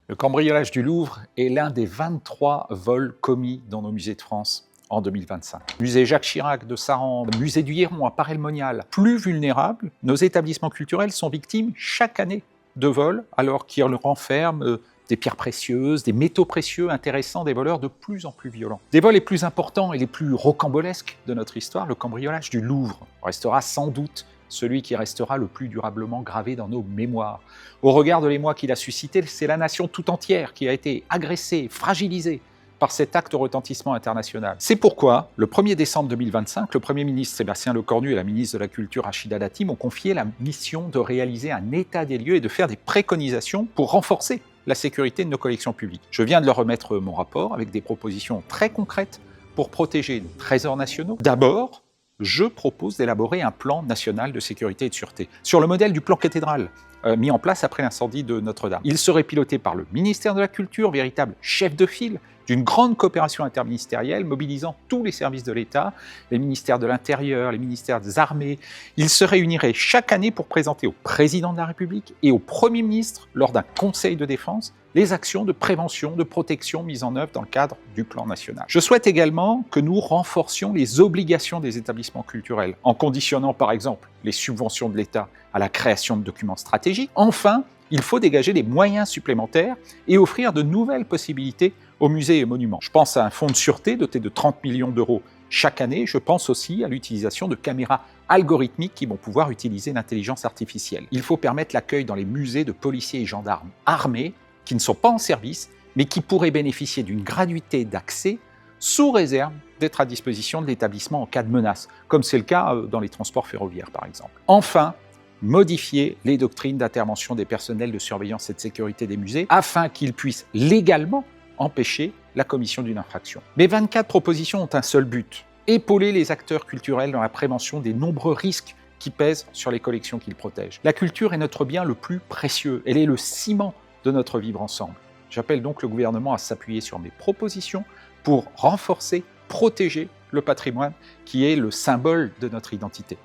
Le cambriolage du Louvre est l'un des 23 vols commis dans nos musées de France en 2025. Musée Jacques Chirac de Saran, musée du Héron à Paray-le-Monial. Plus vulnérables, nos établissements culturels sont victimes chaque année de vols alors qu'ils renferment des pierres précieuses, des métaux précieux intéressants, des voleurs de plus en plus violents. Des vols les plus importants et les plus rocambolesques de notre histoire, le cambriolage du Louvre restera sans doute celui qui restera le plus durablement gravé dans nos mémoires. Au regard de l'émoi qu'il a suscité, c'est la nation tout entière qui a été agressée, fragilisée par cet acte de retentissement international. C'est pourquoi, le 1er décembre 2025, le Premier ministre Sébastien Lecornu et la ministre de la Culture Rachida Dati m'ont confié la mission de réaliser un état des lieux et de faire des préconisations pour renforcer la sécurité de nos collections publiques. Je viens de leur remettre mon rapport avec des propositions très concrètes pour protéger nos trésors nationaux. D'abord, je propose d'élaborer un plan national de sécurité et de sûreté, sur le modèle du plan cathédrale, mis en place après l'incendie de Notre-Dame. Il serait piloté par le ministère de la Culture, véritable chef de file d'une grande coopération interministérielle mobilisant tous les services de l'État, les ministères de l'Intérieur, les ministères des Armées. Il se réunirait chaque année pour présenter au président de la République et au Premier ministre, lors d'un conseil de défense, les actions de prévention, de protection mises en œuvre dans le cadre du plan national. Je souhaite également que nous renforcions les obligations des établissements culturels, en conditionnant par exemple les subventions de l'État à la création de documents stratégiques. Enfin, il faut dégager des moyens supplémentaires et offrir de nouvelles possibilités aux musées et monuments. Je pense à un fonds de sûreté doté de 30 millions d'euros chaque année. Je pense aussi à l'utilisation de caméras algorithmiques qui vont pouvoir utiliser l'intelligence artificielle. Il faut permettre l'accueil dans les musées de policiers et gendarmes armés qui ne sont pas en service, mais qui pourraient bénéficier d'une gratuité d'accès sous réserve d'être à disposition de l'établissement en cas de menace, comme c'est le cas dans les transports ferroviaires par exemple. Enfin, modifier les doctrines d'intervention des personnels de surveillance et de sécurité des musées afin qu'ils puissent légalement empêcher la commission d'une infraction. Mes 24 propositions ont un seul but, épauler les acteurs culturels dans la prévention des nombreux risques qui pèsent sur les collections qu'ils protègent. La culture est notre bien le plus précieux, elle est le ciment de notre vivre ensemble. J'appelle donc le gouvernement à s'appuyer sur mes propositions pour renforcer, protéger le patrimoine qui est le symbole de notre identité.